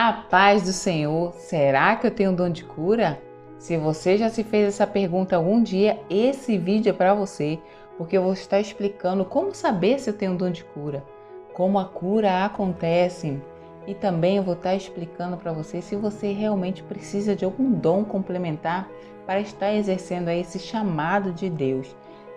A paz do Senhor, será que eu tenho dom de cura? Se você já se fez essa pergunta algum dia, esse vídeo é para você, porque eu vou estar explicando como saber se eu tenho dom de cura, como a cura acontece e também eu vou estar explicando para você se você realmente precisa de algum dom complementar para estar exercendo aí esse chamado de Deus.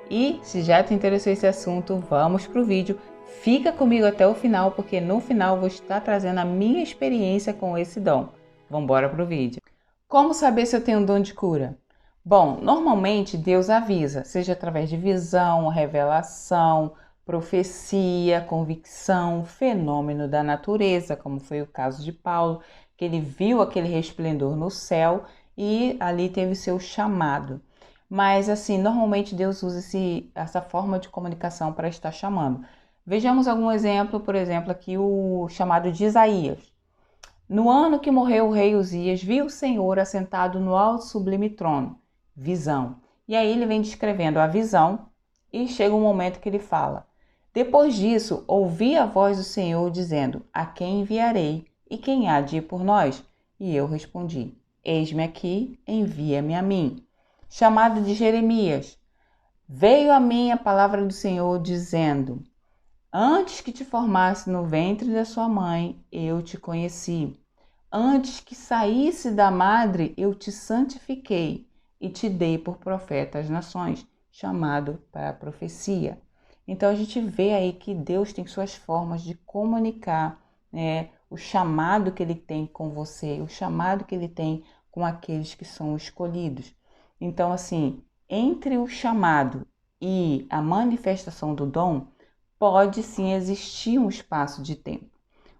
E se já te interessou esse assunto, vamos para o vídeo. Fica comigo até o final, porque no final eu vou estar trazendo a minha experiência com esse dom. Vamos embora para o vídeo. Como saber se eu tenho um dom de cura? Bom, normalmente Deus avisa, seja através de visão, revelação, profecia, convicção, fenômeno da natureza, como foi o caso de Paulo, que ele viu aquele resplendor no céu e ali teve seu chamado. Mas assim, normalmente Deus usa essa forma de comunicação para estar chamando. Vejamos algum exemplo, por exemplo, aqui o chamado de Isaías. No ano que morreu o rei Uzias, viu o Senhor assentado no alto sublime trono. Visão. E aí ele vem descrevendo a visão e chega um momento que ele fala: depois disso, ouvi a voz do Senhor dizendo: a quem enviarei e quem há de ir por nós? E eu respondi: eis-me aqui, envia-me a mim. Chamado de Jeremias. Veio a mim a palavra do Senhor dizendo: antes que te formasse no ventre da sua mãe, eu te conheci. Antes que saísse da madre, eu te santifiquei e te dei por profeta às nações, chamado para a profecia. Então a gente vê aí que Deus tem suas formas de comunicar, né, o chamado que ele tem com você, o chamado que ele tem com aqueles que são escolhidos. Então, assim, entre o chamado e a manifestação do dom, pode sim existir um espaço de tempo.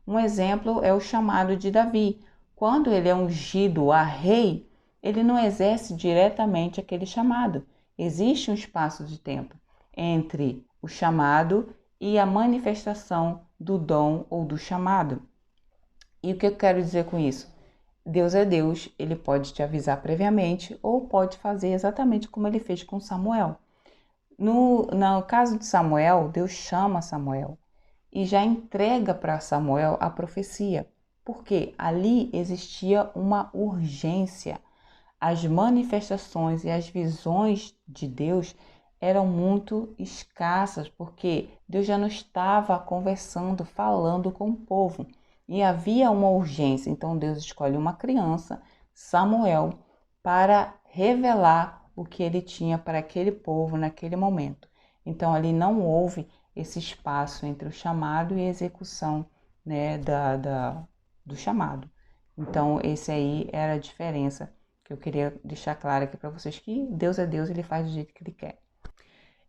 Um exemplo é o chamado de Davi. Quando ele é ungido a rei, ele não exerce diretamente aquele chamado. Existe um espaço de tempo entre o chamado e a manifestação do dom ou do chamado. E o que eu quero dizer com isso? Deus é Deus, ele pode te avisar previamente ou pode fazer exatamente como ele fez com Samuel. No caso de Samuel, Deus chama Samuel e já entrega para Samuel a profecia, porque ali existia uma urgência. As manifestações e as visões de Deus eram muito escassas, porque Deus já não estava conversando, falando com o povo. E havia uma urgência, então Deus escolhe uma criança, Samuel, para revelar o que ele tinha para aquele povo naquele momento. Então ali não houve esse espaço entre o chamado e a execução, né, do chamado. Então esse aí era a diferença que eu queria deixar claro aqui para vocês, que Deus é Deus, ele faz do jeito que ele quer.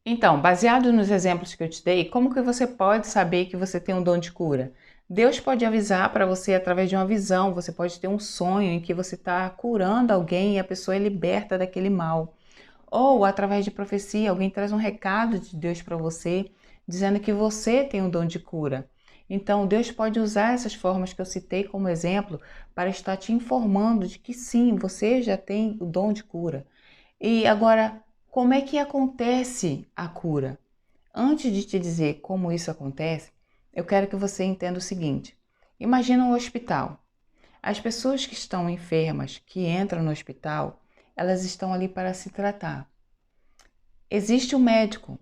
Então, baseado nos exemplos que eu te dei, como que você pode saber que você tem um dom de cura? Deus pode avisar para você através de uma visão, você pode ter um sonho em que você está curando alguém e a pessoa é liberta daquele mal. Ou através de profecia, alguém traz um recado de Deus para você, dizendo que você tem um dom de cura. Então, Deus pode usar essas formas que eu citei como exemplo para estar te informando de que sim, você já tem o dom de cura. E agora, como é que acontece a cura? Antes de te dizer como isso acontece, eu quero que você entenda o seguinte. Imagina um hospital. As pessoas que estão enfermas, que entram no hospital, elas estão ali para se tratar. Existe um médico.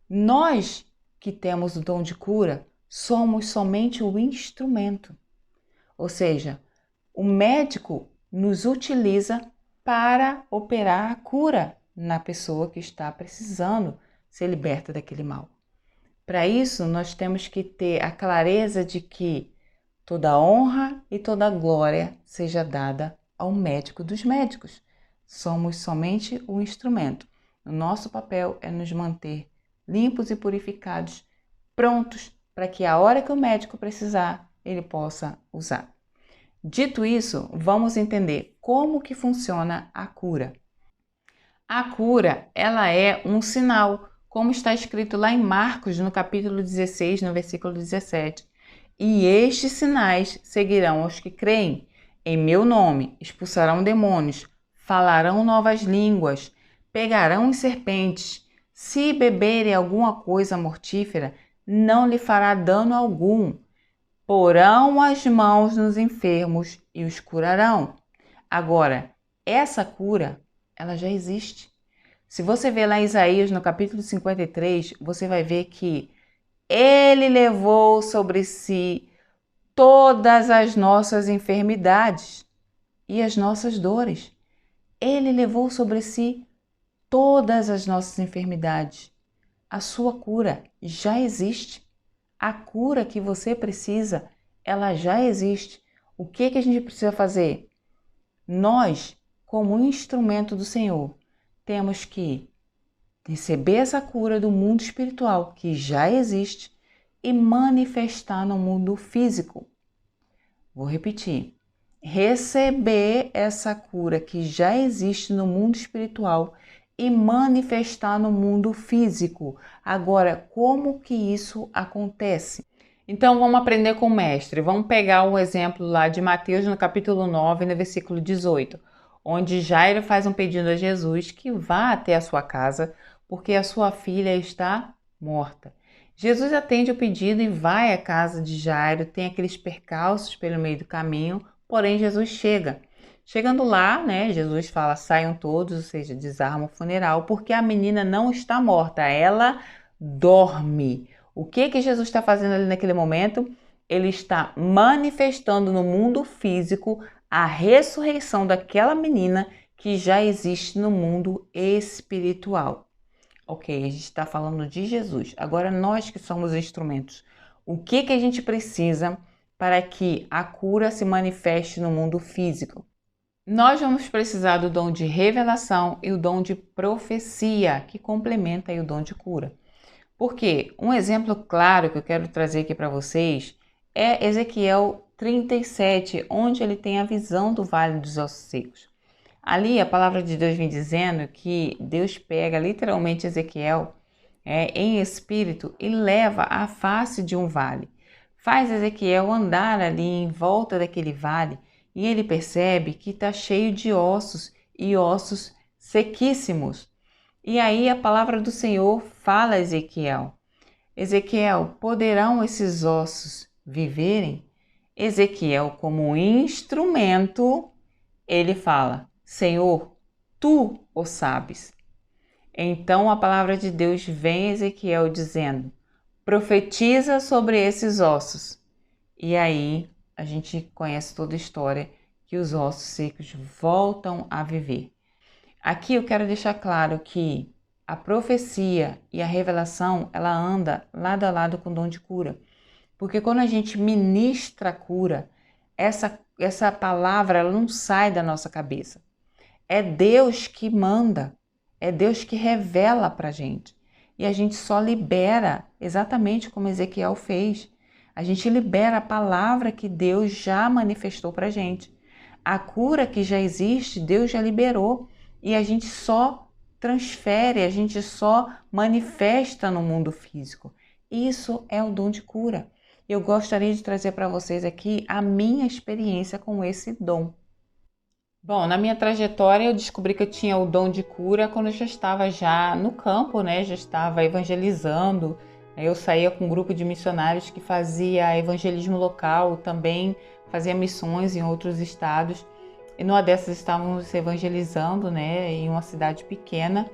Nós que temos o dom de cura, somos somente o instrumento. Ou seja, o médico nos utiliza para operar a cura na pessoa que está precisando ser liberta daquele mal. Para isso, nós temos que ter a clareza de que toda honra e toda glória seja dada ao médico dos médicos. Somos somente o instrumento. O nosso papel é nos manter limpos e purificados, prontos para que a hora que o médico precisar, ele possa usar. Dito isso, vamos entender como que funciona a cura. A cura, ela é um sinal, como está escrito lá em Marcos, no capítulo 16, no versículo 17. E estes sinais seguirão aos que creem. Em meu nome expulsarão demônios, falarão novas línguas, pegarão em serpentes. Se beberem alguma coisa mortífera, não lhe fará dano algum. porão as mãos nos enfermos e os curarão. Agora, essa cura, ela já existe. Se você ver lá em Isaías, no capítulo 53, você vai ver que ele levou sobre si todas as nossas enfermidades e as nossas dores. Ele levou sobre si todas as nossas enfermidades. A sua cura já existe. A cura que você precisa, ela já existe. O que a gente precisa fazer? Nós, como um instrumento do Senhor, temos que receber essa cura do mundo espiritual, que já existe, e manifestar no mundo físico. Vou repetir. Receber essa cura que já existe no mundo espiritual e manifestar no mundo físico. Agora, como que isso acontece? Então, vamos aprender com o mestre. Vamos pegar o exemplo lá de Mateus, no capítulo 9, no versículo 18, onde Jairo faz um pedido a Jesus que vá até a sua casa, porque a sua filha está morta. Jesus atende o pedido e vai à casa de Jairo, tem aqueles percalços pelo meio do caminho, porém Jesus chega. Chegando lá, né, Jesus fala, saiam todos, ou seja, desarma o funeral, porque a menina não está morta, ela dorme. O que Jesus está fazendo ali naquele momento? Ele está manifestando no mundo físico a ressurreição daquela menina que já existe no mundo espiritual. Ok, a gente está falando de Jesus. Agora nós que somos instrumentos, o que a gente precisa para que a cura se manifeste no mundo físico? Nós vamos precisar do dom de revelação e o dom de profecia, que complementa aí o dom de cura. Porque um exemplo claro que eu quero trazer aqui para vocês é Ezequiel 37, onde ele tem a visão do Vale dos Ossos Secos. Ali a palavra de Deus vem dizendo que Deus pega literalmente Ezequiel em espírito e leva à face de um vale. Faz Ezequiel andar ali em volta daquele vale e ele percebe que está cheio de ossos e ossos sequíssimos. E aí a palavra do Senhor fala a Ezequiel: Ezequiel, poderão esses ossos viverem? Ezequiel, como instrumento, ele fala: Senhor, tu o sabes. Então a palavra de Deus vem a Ezequiel dizendo: profetiza sobre esses ossos. E aí a gente conhece toda a história que os ossos secos voltam a viver. Aqui eu quero deixar claro que a profecia e a revelação, ela anda lado a lado com o dom de cura. Porque quando a gente ministra a cura, essa palavra ela não sai da nossa cabeça. É Deus que manda, é Deus que revela para a gente. E a gente só libera, exatamente como Ezequiel fez. A gente libera a palavra que Deus já manifestou para a gente. A cura que já existe, Deus já liberou. E a gente só transfere, a gente só manifesta no mundo físico. Isso é o dom de cura. Eu gostaria de trazer para vocês aqui a minha experiência com esse dom. Bom, na minha trajetória eu descobri que eu tinha o dom de cura quando eu já estava no campo, né? Já estava evangelizando. Eu saía com um grupo de missionários que fazia evangelismo local, também fazia missões em outros estados. E numa dessas estávamos evangelizando, né? Em uma cidade pequena.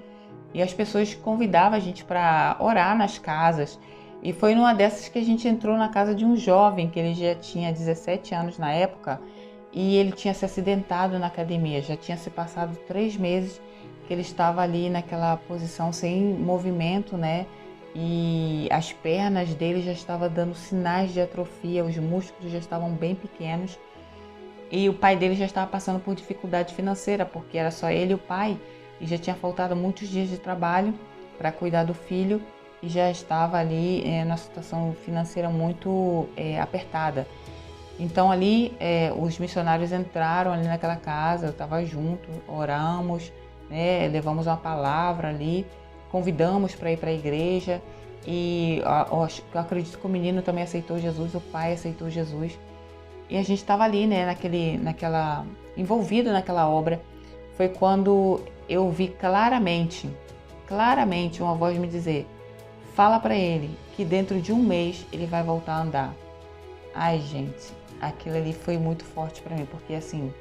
E as pessoas convidavam a gente para orar nas casas. E foi numa dessas que a gente entrou na casa de um jovem, que ele já tinha 17 anos na época, e ele tinha se acidentado na academia. Já tinha se passado 3 meses que ele estava ali naquela posição sem movimento, né? E as pernas dele já estavam dando sinais de atrofia, os músculos já estavam bem pequenos. E o pai dele já estava passando por dificuldade financeira, porque era só ele e o pai, e já tinha faltado muitos dias de trabalho para cuidar do filho, e já estava ali numa situação financeira muito apertada. Então ali os missionários entraram ali naquela casa, eu estava junto, oramos, né, levamos uma palavra ali, convidamos para ir para a igreja e eu acredito que o menino também aceitou Jesus, o pai aceitou Jesus e a gente estava ali, né, envolvido naquela obra. Foi quando eu vi claramente uma voz me dizer: fala para ele que dentro de um mês ele vai voltar a andar. Ai, gente, aquilo ali foi muito forte para mim, porque assim,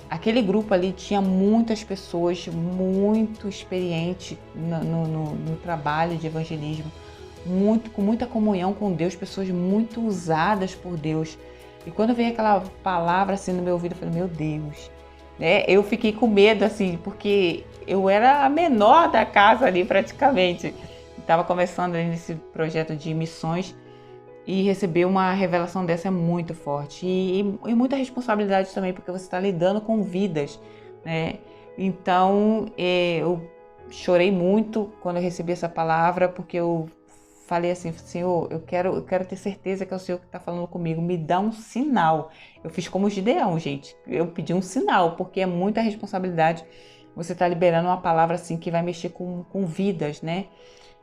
aquele grupo ali tinha muitas pessoas muito experientes no trabalho de evangelismo, com muita comunhão com Deus, pessoas muito usadas por Deus. E quando veio aquela palavra assim no meu ouvido, eu falei, meu Deus, né? Eu fiquei com medo assim, porque eu era a menor da casa ali praticamente. Estava começando ali nesse projeto de missões e receber uma revelação dessa é muito forte. E muita responsabilidade também, porque você está lidando com vidas, né? Então, eu chorei muito quando eu recebi essa palavra, porque eu falei assim, Senhor, eu quero ter certeza que é o Senhor que está falando comigo, me dá um sinal. Eu fiz como o Gideão, gente, eu pedi um sinal, porque é muita responsabilidade você está liberando uma palavra assim que vai mexer com vidas, né?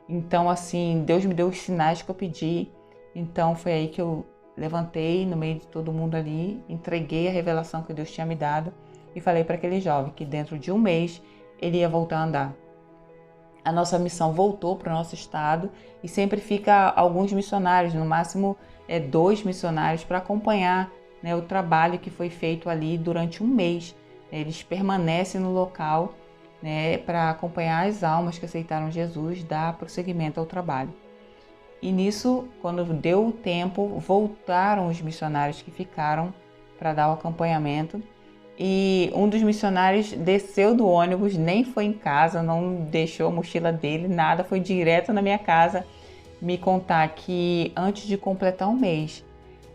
Então, assim, Deus me deu os sinais que eu pedi. Então, foi aí que eu levantei no meio de todo mundo ali, entreguei a revelação que Deus tinha me dado e falei para aquele jovem que dentro de um mês ele ia voltar a andar. A nossa missão voltou para o nosso estado e sempre fica alguns missionários, no máximo 2 missionários, para acompanhar, né, o trabalho que foi feito ali durante um mês. Eles permanecem no local, né, para acompanhar as almas que aceitaram Jesus, dar prosseguimento ao trabalho. E nisso, quando deu o tempo, voltaram os missionários que ficaram para dar o acompanhamento. E um dos missionários desceu do ônibus, nem foi em casa, não deixou a mochila dele, nada, foi direto na minha casa me contar que antes de completar um mês,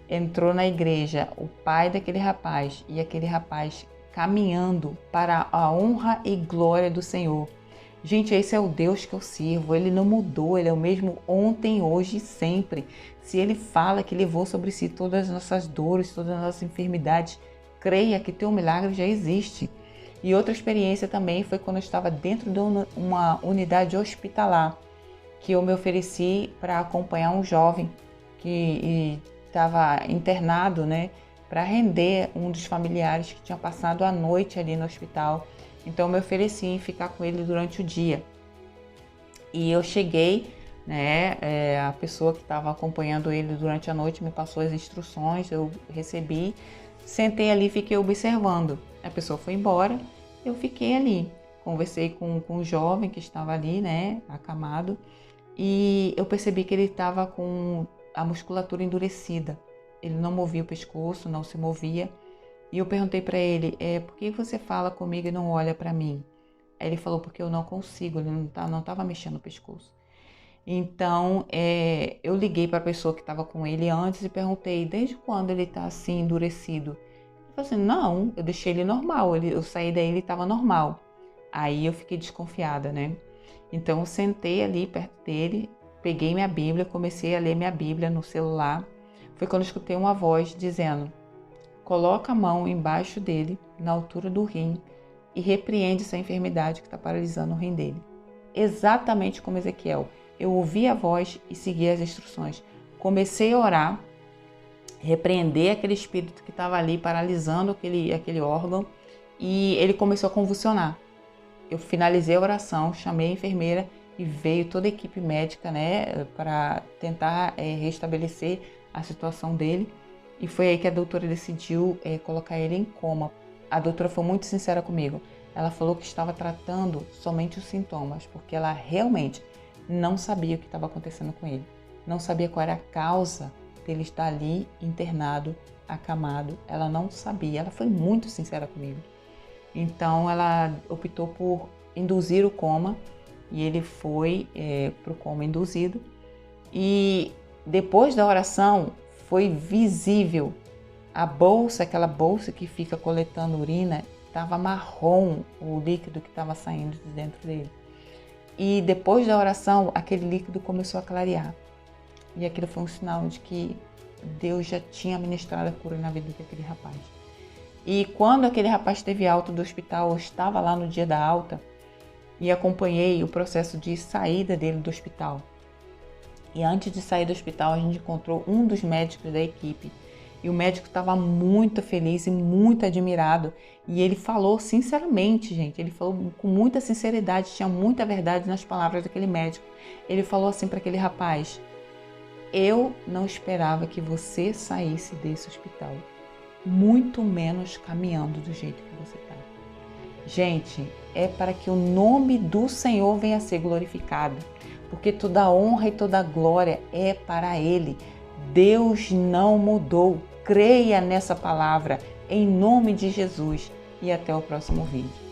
entrou na igreja o pai daquele rapaz e aquele rapaz caminhando para a honra e glória do Senhor. Gente, esse é o Deus que eu sirvo, ele não mudou, ele é o mesmo ontem, hoje e sempre. Se ele fala que levou sobre si todas as nossas dores, todas as nossas enfermidades, creia que teu milagre já existe. E outra experiência também foi quando eu estava dentro de uma unidade hospitalar, que eu me ofereci para acompanhar um jovem que estava internado, né, para render um dos familiares que tinha passado a noite ali no hospital. Então eu me ofereci em ficar com ele durante o dia. E eu cheguei, né, a pessoa que estava acompanhando ele durante a noite me passou as instruções, eu recebi, sentei ali e fiquei observando. A pessoa foi embora, eu fiquei ali. Conversei com o jovem que estava ali, né, acamado, e eu percebi que ele estava com a musculatura endurecida. Ele não movia o pescoço, não se movia. E eu perguntei para ele, por que você fala comigo e não olha para mim? Aí ele falou, porque eu não consigo, ele não estava mexendo o pescoço. Então, eu liguei para a pessoa que estava com ele antes e perguntei, desde quando ele está assim, endurecido? Ele falou assim, não, eu deixei ele normal, eu saí daí, ele estava normal. Aí eu fiquei desconfiada, né? Então, eu sentei ali perto dele, peguei minha Bíblia, comecei a ler minha Bíblia no celular. Foi quando eu escutei uma voz dizendo, coloca a mão embaixo dele, na altura do rim, e repreende essa enfermidade que está paralisando o rim dele. Exatamente como Ezequiel. Eu ouvi a voz e segui as instruções. Comecei a orar, repreender aquele espírito que estava ali paralisando aquele órgão e ele começou a convulsionar. Eu finalizei a oração, chamei a enfermeira e veio toda a equipe médica, né, para tentar restabelecer a situação dele. E foi aí que a doutora decidiu colocar ele em coma. A doutora foi muito sincera comigo. Ela falou que estava tratando somente os sintomas, porque ela realmente não sabia o que estava acontecendo com ele. Não sabia qual era a causa dele estar ali internado, acamado. Ela não sabia. Ela foi muito sincera comigo. Então ela optou por induzir o coma e ele foi para o coma induzido. E depois da oração foi visível a bolsa, aquela bolsa que fica coletando urina, estava marrom o líquido que estava saindo de dentro dele. E depois da oração, aquele líquido começou a clarear. E aquilo foi um sinal de que Deus já tinha ministrado a cura na vida daquele rapaz. E quando aquele rapaz teve alta do hospital, eu estava lá no dia da alta e acompanhei o processo de saída dele do hospital. E antes de sair do hospital, a gente encontrou um dos médicos da equipe. E o médico estava muito feliz e muito admirado. E ele falou sinceramente, gente. Ele falou com muita sinceridade, tinha muita verdade nas palavras daquele médico. Ele falou assim para aquele rapaz, Eu não esperava que você saísse desse hospital, muito menos caminhando do jeito que você está. Gente, é para que o nome do Senhor venha a ser glorificado, porque toda honra e toda glória é para Ele. Deus não mudou. Creia nessa palavra, em nome de Jesus. E até o próximo vídeo.